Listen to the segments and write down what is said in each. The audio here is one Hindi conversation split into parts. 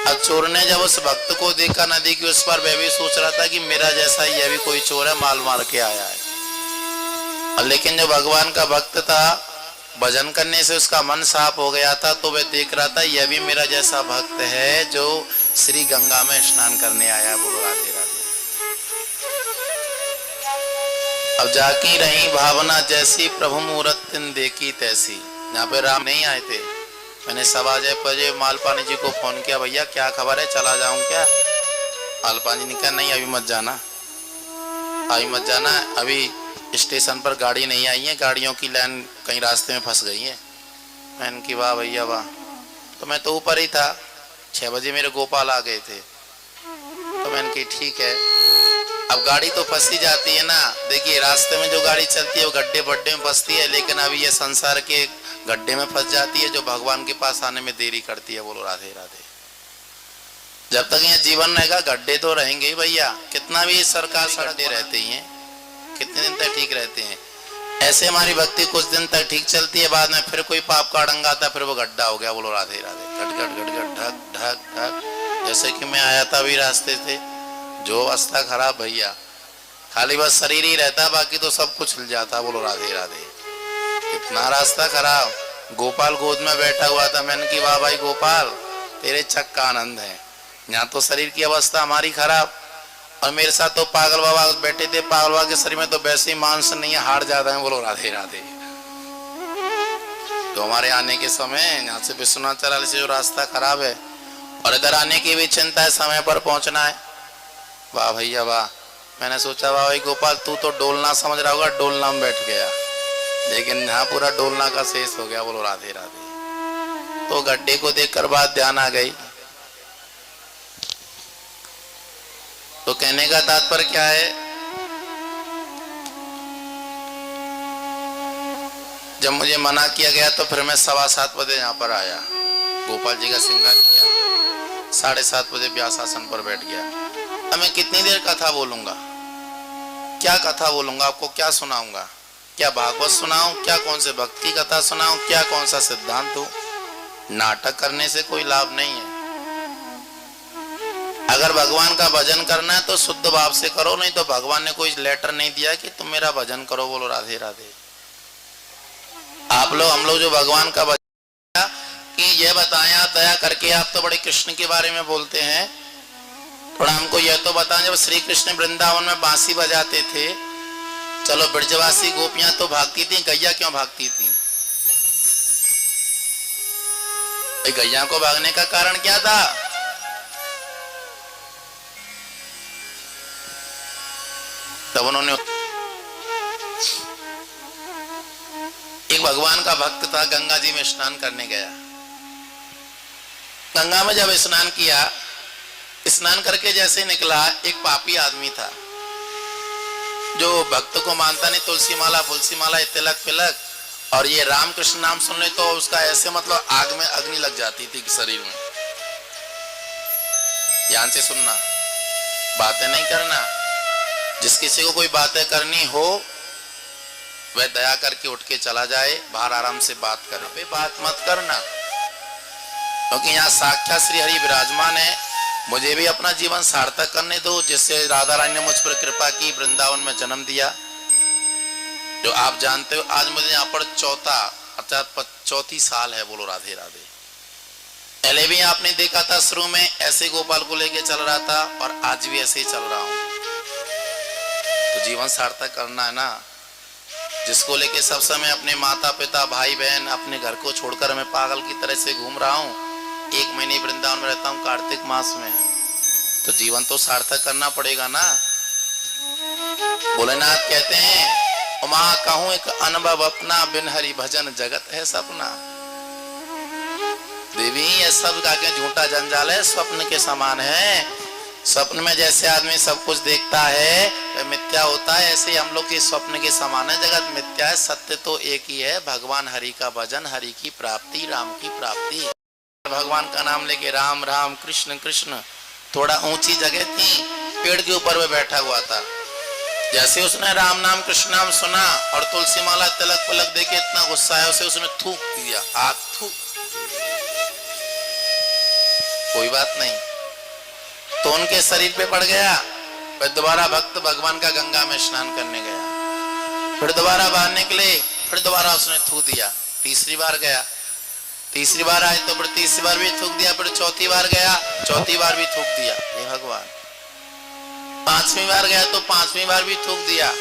अब चोर ने जब उस भक्त को देखा नदी के उस पर, वह भी सोच रहा था कि मेरा जैसा यह भी कोई चोर है, माल मार के आया है। लेकिन जो भगवान का भक्त था, भजन करने से उसका मन साफ हो गया था, तो वह देख रहा था यह भी मेरा जैसा भक्त है जो श्री गंगा में स्नान करने आया। बोलो राधे राधे। अब जाकी रही भावना जैसी, प्रभु मूरत तिन देखी तैसी। यहाँ पे राम नहीं आए थे, मैंने 6:15 मालपानी जी को फोन किया, भैया क्या खबर है, चला जाऊं क्या? मालपानी ने कहा नहीं अभी मत जाना, अभी मत जाना, अभी स्टेशन पर गाड़ी नहीं आई है, गाड़ियों की लाइन कहीं रास्ते में फंस गई है। मैंने की वाह भैया वाह। तो मैं तो ऊपर ही था, 6 बजे मेरे गोपाल आ गए थे, तो मैंने की ठीक है। अब गाड़ी तो फंसी जाती है ना, देखिए रास्ते में जो गाड़ी चलती है वो गड्ढे बड्ढे में फंसती है, लेकिन अभी ये संसार के गड्ढे में फंस जाती है जो भगवान के पास आने में देरी करती है। बोलो राधे राधे। जब तक ये जीवन रहेगा गड्ढे तो रहेंगे ही भैया, कितना भी सरकार सड़ते रहते हैं, कितने दिन तक ठीक रहते हैं। ऐसे हमारी भक्ति कुछ दिन तक ठीक चलती है, बाद में फिर कोई पाप का अड़ंगा आता है, फिर वो गड्ढा हो गया। बोलो राधे राधे। गट गट गट गट ढक ढक ढक। जैसे कि मैं आया था अभी रास्ते से, जो अवस्था खराब भैया, खाली बस शरीर ही रहता, बाकी तो सब कुछ हिल जाता। बोलो राधे राधे। इतना रास्ता खराब। गोपाल गोद में बैठा हुआ था, मैंने की वाह भाई गोपाल तेरे चक का आनंद है। यहाँ तो शरीर की अवस्था हमारी खराब, और मेरे साथ तो पागल बाबा बैठे थे, पागल बाबा के शरीर में तो वैसे ही मांस नहीं है, हाड़ ज्यादा है। बोलो राधे राधे। तो हमारे आने के समय यहाँ से विश्वनाथ चराली से जो रास्ता खराब है, और इधर आने की भी चिंता है, समय पर पहुंचना है। वाह भैया वाह। मैंने सोचा वाह भाई गोपाल तू तो डोलना समझ रहा होगा, डोलना में बैठ गया, लेकिन यहाँ पूरा डोलना का शेष हो गया। बोलो राधे राधे। तो गड्ढे को देखकर बात ध्यान आ गई। तो कहने का तात्पर्य क्या है, जब मुझे मना किया गया तो फिर मैं 7:15 बजे यहाँ पर आया, गोपाल जी का श्रृंगार किया, 7:30 बजे व्यासासन पर बैठ गया। अब मैं कितनी देर कथा बोलूंगा, क्या कथा बोलूंगा, आपको क्या सुनाऊंगा, क्या भागवत सुनाऊं, क्या कौन से भक्त की कथा सुनाऊं, क्या कौन सा सिद्धांत हो। नाटक करने से कोई लाभ नहीं है। अगर भगवान का भजन करना है तो शुद्ध भाव से करो, नहीं तो भगवान ने कोई लेटर नहीं दिया कि तुम मेरा भजन करो। बोलो राधे राधे। आप लोग हम लोग जो भगवान का भजन कि ये बताएं आप दया करके, आप तो बड़े कृष्ण के बारे में बोलते हैं, थोड़ा हमको यह तो बताएं जब श्री कृष्ण वृंदावन में बांसुरी बजाते थे, चलो ब्रजवासी गोपियां तो भागती थी, गैया क्यों भागती थी? गैया को भागने का कारण क्या था? तब उन्होंने, एक भगवान का भक्त था, गंगा जी में स्नान करने गया। गंगा में जब स्नान किया, स्नान करके जैसे निकला, एक पापी आदमी था जो भक्त को मानता नहीं, तुलसी माला फुलसी माला तिलक पिलक, और ये राम कृष्ण नाम सुन ले तो उसका ऐसे मतलब आग में अग्नि लग जाती थी शरीर में। ध्यान से सुनना, बातें नहीं करना। जिस किसी को कोई बातें करनी हो वह दया करके उठ के चला जाए, बाहर आराम से बात करे, बात मत करना, क्योंकि यहाँ साक्षात श्री हरि विराजमान है। मुझे भी अपना जीवन सार्थक करने दो, जिससे राधा रानी ने मुझ पर कृपा की, वृंदावन में जन्म दिया। जो आप जानते हो आज मुझे यहाँ पर चौथी साल है। बोलो राधे राधे। पहले भी आपने देखा था शुरू में ऐसे गोपाल को लेके चल रहा था, और आज भी ऐसे ही चल रहा हूं। तो जीवन सार्थक करना है ना, जिसको लेके सब समय अपने माता पिता भाई बहन अपने घर को छोड़कर मैं पागल की तरह से घूम रहा हूँ। 1 महीने वृंदावन में रहता हूँ कार्तिक मास में, तो जीवन तो सार्थक करना पड़ेगा ना। भोलेनाथ कहते हैं उमा कहूं एक अनुभव अपना, बिन हरि भजन जगत है सपना। देवी ये सब का झूठा जंजाल है, स्वप्न के समान है। स्वप्न में जैसे आदमी सब कुछ देखता है वह मिथ्या होता है, ऐसे हम लोग के स्वप्न के समान है। जगत मिथ्या है, सत्य तो एक ही है, भगवान हरि का भजन, हरि की प्राप्ति, राम की प्राप्ति। भगवान का नाम लेके राम राम कृष्ण कृष्ण। थोड़ा ऊंची जगह थी, पेड़ के ऊपर में बैठा हुआ था, जैसे उसने राम नाम कृष्ण नाम सुना और तुलसी माला तिलक पलक देके इतना गुस्सा है उसे, उसने थूक दिया, आग थूक। कोई बात नहीं। तो उनके शरीर पे पड़ गया। फिर दोबारा भक्त भगवान का गंगा में स्नान करने गया। फिर दोबारा बाहर निकले, फिर दोबारा उसने थूक दिया। तीसरी बार गया, तीसरी बार आए तो फिर तीसरी बार भी थूक दिया। फिर चौथी बार गया, चौथी बार भी थूक दिया। हे भगवान। पांचवी बार गया तो पांचवी बार भी थूक दिया।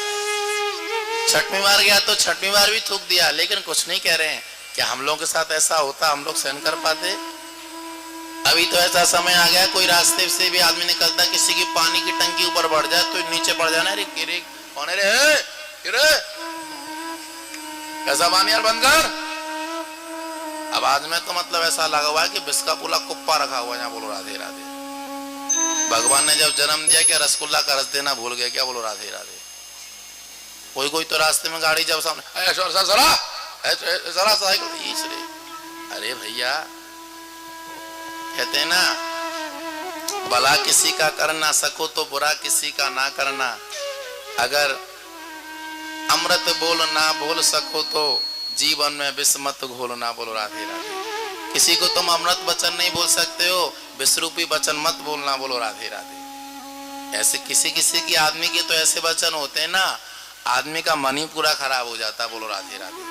छठवीं बार गया तो छठवीं बार भी थूक दिया। लेकिन कुछ नहीं कह रहे हैं। क्या हम लोगों के साथ ऐसा होता? हम लोग सहन कर पाते? अभी तो ऐसा समय आ गया, कोई रास्ते से भी आदमी निकलता, किसी की पानी की टंकी ऊपर बढ़ जाए तो नीचे पड़ जाना। अरे कौन है रे? कैसा पानी यार, बंद कर। अब आज में तो मतलब ऐसा लगा हुआ है कि बिस्का पुला कुप्पा रखा हुआ है। यहाँ बोलो राधे राधे। भगवान ने जब जन्म दिया क्या रसगुल्ला का रस देना भूल गया क्या? बोलो राधे राधे। कोई कोई तो रास्ते में गाड़ी जब सामने जरा साइकिल, अरे भैया कहते हैं ना, भला किसी का कर ना सको तो बुरा किसी का ना करना। अगर अमृत बोल ना बोल सको तो जीवन में विष मत घोल ना। बोलो राधे राधे। किसी को तुम अमृत वचन नहीं बोल सकते हो, विष रूपी वचन मत बोलना। बोलो राधे राधे। ऐसे किसी किसी की आदमी के तो ऐसे वचन होते हैं ना, आदमी का मन ही पूरा खराब हो जाता। बोलो राधे राधे।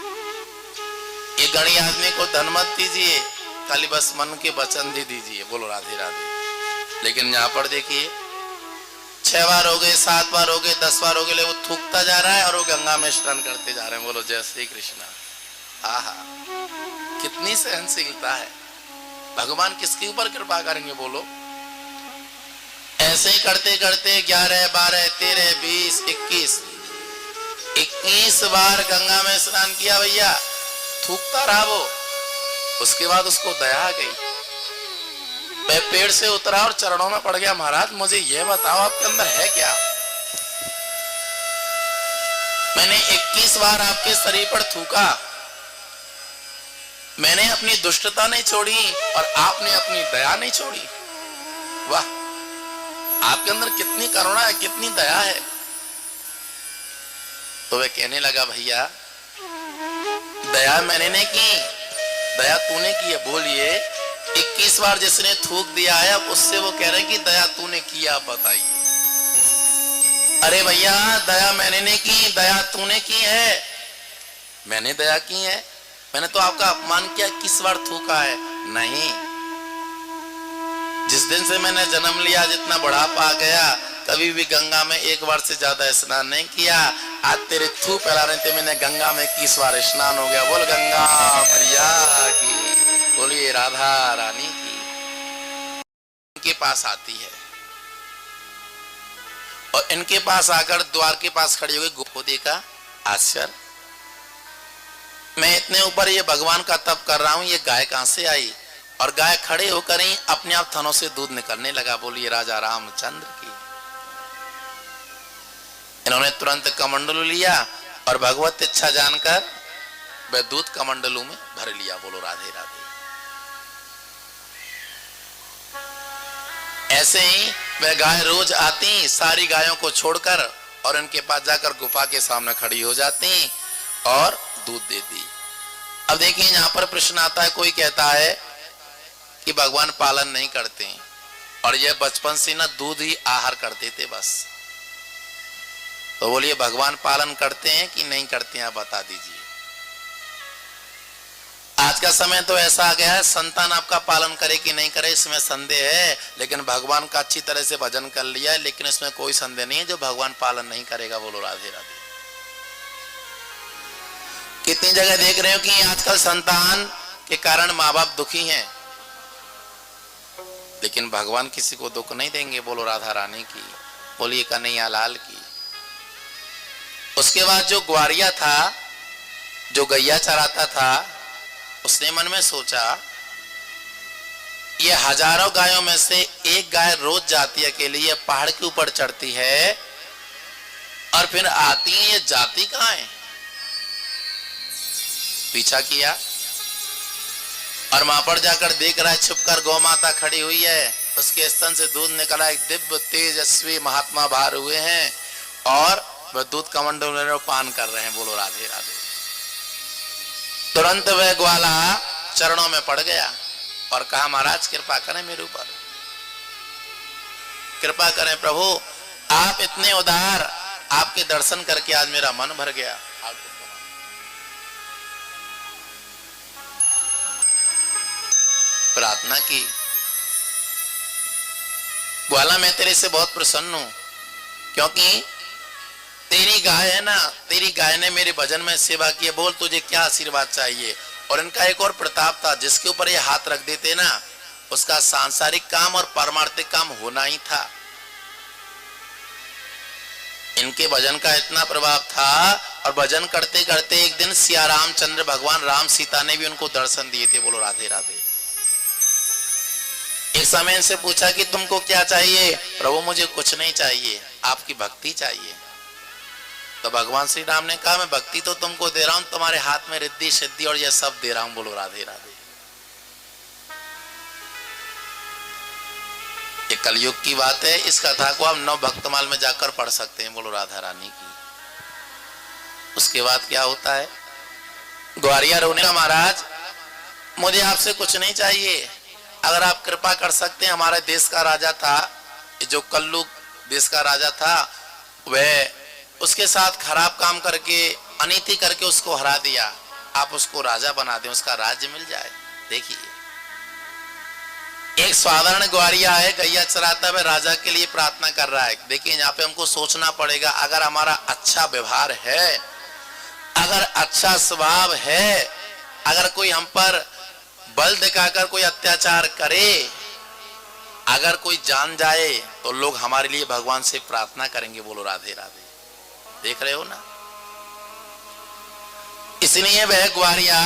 एक गणी आदमी को धन मत दीजिए, खाली बस मन के वचन दे दीजिए। बोलो राधे राधे। लेकिन यहाँ पर देखिए 6 बार हो गए, 7 बार हो गए, 10 बार हो गए, वो थूकता जा रहा है और वो गंगा में स्नान करते जा रहे हैं। बोलो जय श्री कृष्णा। आहा, कितनी सहनशीलता है। भगवान किसके ऊपर कृपा करेंगे? बोलो। ऐसे ही करते करते 11, 12, 13, 20, 21 बार गंगा में स्नान किया भैया। थूकता रहा वो। उसके बाद उसको दया आ गई। मैं पेड़ से उतरा और चरणों में पड़ गया। महाराज मुझे यह बताओ आपके अंदर है क्या? मैंने 21 बार आपके शरीर पर थूका। मैंने अपनी दुष्टता नहीं छोड़ी और आपने अपनी दया नहीं छोड़ी। वाह, आपके अंदर कितनी करुणा है, कितनी दया है। तो वह कहने लगा भैया दया मैंने नहीं की, दया तूने की है। बोलिए 21 बार जिसने थूक दिया है, अब उससे वो कह रहे कि दया तूने की, आप बताइए। अरे भैया दया मैंने नहीं की, दया तूने की है। मैंने दया की है? मैंने तो आपका अपमान किया, 21 बार थूका है। नहीं, जिस दिन से मैंने जन्म लिया, जितना बुढ़ापा आ गया, कभी भी गंगा में 1 बार से ज्यादा स्नान नहीं किया। आज तेरे थू फैलाने थे, मैंने गंगा में 21 बार स्नान हो गया। बोल गंगा मैया की, बोलिए राधा रानी की। इनके पास आती है और इनके पास आकर द्वार के पास खड़ी हो गई। को देखा आश्चर्य, मैं इतने ऊपर ये भगवान का तप कर रहा हूं, ये गाय कहां से आई? और गाय खड़े होकर ही अपने आप थनों से दूध निकलने लगा। बोलिए राजा रामचंद्र की। इन्होंने तुरंत कमंडलू लिया और भगवत इच्छा जानकर वह दूध कमंडलू में भर लिया। बोलो राधे राधे। ऐसे ही वह गाय रोज आती, सारी गायों को छोड़कर और इनके पास जाकर गुफा के सामने खड़ी हो जाती और दूध देती। अब देखिए यहां पर प्रश्न आता है, कोई कहता है कि भगवान पालन नहीं करते और यह बचपन से ना दूध ही आहार करते थे बस। तो बोलिए भगवान पालन करते हैं कि नहीं करते हैं? आप बता दीजिए। आज का समय तो ऐसा आ गया है, संतान आपका पालन करे कि नहीं करे इसमें संदेह है, लेकिन भगवान का अच्छी तरह से भजन कर लिया है, लेकिन इसमें कोई संदेह नहीं है जो भगवान पालन नहीं करेगा। बोलो राधे राधे। कितनी जगह देख रहे हो कि आजकल संतान के कारण माँ बाप दुखी हैं, लेकिन भगवान किसी को दुख नहीं देंगे। बोलो राधा रानी की, बोलिए कन्हैया लाल की। उसके बाद जो ग्वारिया था, जो गैया चराता था, उसने मन में सोचा ये हजारों गायों में से एक गाय रोज जाती है अकेले, ये पहाड़ के ऊपर चढ़ती है और फिर आती है, ये जाती कहां है? पीछा किया और वहां पर जाकर देख रहा है, छुपकर गौ माता खड़ी हुई है, उसके स्तन से दूध निकला। एक दिव्य तेजस्वी महात्मा बाहर हुए हैं और वह दूध कमंडल में पान कर रहे हैं। बोलो राधे राधे। तुरंत वह ग्वाला चरणों में पड़ गया और कहा महाराज कृपा करें मेरे ऊपर, कृपा करें प्रभु, आप इतने उदार, आपके दर्शन करके आज मेरा मन भर गया। प्रार्थना की, ग्वाला मैं तेरे से बहुत प्रसन्न हूं, क्योंकि तेरी गाय है ना, तेरी गाय ने मेरे भजन में सेवा की है, बोल तुझे क्या आशीर्वाद चाहिए। और इनका एक और प्रताप था, जिसके ऊपर ये हाथ रख देते ना उसका सांसारिक काम और पारमार्थिक काम होना ही था। इनके भजन का इतना प्रभाव था, और भजन करते करते एक दिन सिया रामचंद्र भगवान राम सीता ने भी उनको दर्शन दिए थे। बोलो राधे राधे। एक समय इनसे पूछा कि तुमको क्या चाहिए? प्रभु मुझे कुछ नहीं चाहिए, आपकी भक्ति चाहिए। तो भगवान श्री राम ने कहा मैं भक्ति तो तुमको दे रहा हूं, तुम्हारे हाथ में रिद्धि सिद्धि और यह सब दे रहा हूं। बोलो राधे राधे। ये कलयुग की बात है, इस कथा को आप नव भक्तमाल में जाकर पढ़ सकते हैं। बोलो राधा रानी की। उसके बाद क्या होता है, ग्वारिया रोने का, महाराज मुझे आपसे कुछ नहीं चाहिए, अगर आप कृपा कर सकते हैं। हमारे देश का राजा था, जो कल्लू देश का राजा था, वह उसके साथ खराब काम करके, अनीति करके उसको हरा दिया, आप उसको राजा बना दें, उसका राज्य मिल जाए। देखिए एक साधारण ग्वारिया है, गैया चराता है, राजा के लिए प्रार्थना कर रहा है। देखिए यहाँ पे हमको सोचना पड़ेगा, अगर हमारा अच्छा व्यवहार है, अगर अच्छा स्वभाव है, अगर कोई हम पर बल दिखाकर कोई अत्याचार करे, अगर कोई जान जाए, तो लोग हमारे लिए भगवान से प्रार्थना करेंगे। बोलो राधे राधे। देख रहे हो ना, इसलिए वह ग्वारिया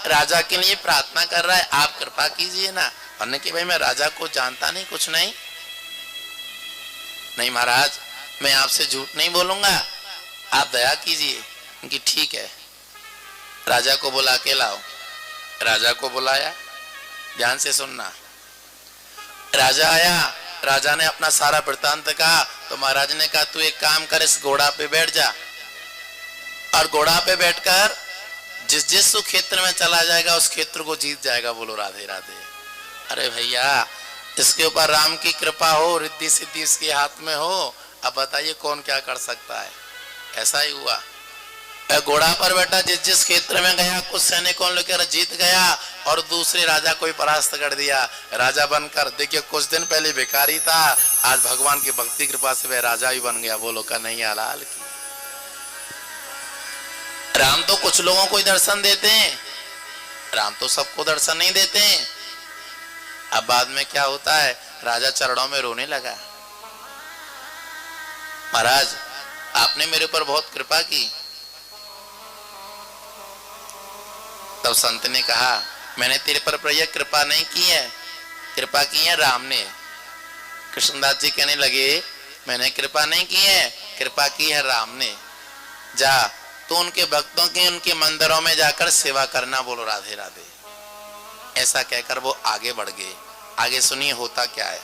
राजा के लिए प्रार्थना कर रहा है, आप कृपा कीजिए ना। हमने कि भाई मैं राजा को जानता नहीं, कुछ नहीं। नहीं महाराज मैं आपसे झूठ नहीं बोलूंगा, आप दया कीजिए। कि ठीक है, राजा को बुला के लाओ। राजा को बुलाया, ध्यान से सुनना। राजा आया, राजा ने अपना सारा वृत्तांत कहा, तो महाराज ने कहा तू एक काम कर, इस घोड़ा पे बैठ जा, और घोड़ा पे बैठकर जिस जिस क्षेत्र में चला जाएगा उस क्षेत्र को जीत जाएगा। बोलो राधे राधे। अरे भैया इसके ऊपर राम की कृपा हो, रिद्धि सिद्धि इसके हाथ में हो, अब बताइए कौन क्या कर सकता है। ऐसा ही हुआ, घोड़ा पर बैठा, जिस जिस क्षेत्र में गया कुछ सैनिकों लेकर जीत गया, और दूसरे राजा को परास्त कर दिया। राजा बनकर, देखिए कुछ दिन पहले भिखारी था, आज भगवान की भक्ति कृपा से वह राजा ही बन गया। बोलो कन्हैया लाल की। राम तो कुछ लोगों को ही दर्शन देते हैं, राम तो सबको दर्शन नहीं देते हैं। अब बाद में क्या होता है, राजा चरणों में रोने लगा, महाराज आपने मेरे ऊपर बहुत कृपा की। तब संत ने कहा मैंने तेरे पर यह कृपा नहीं की है, कृपा की है राम ने। कृष्णदास जी कहने लगे मैंने कृपा नहीं की है, कृपा की है राम ने। जा तो उनके भक्तों की उनके मंदिरों में जाकर सेवा करना। बोलो राधे राधे। ऐसा कहकर वो आगे बढ़ गए। आगे सुनिए होता क्या है।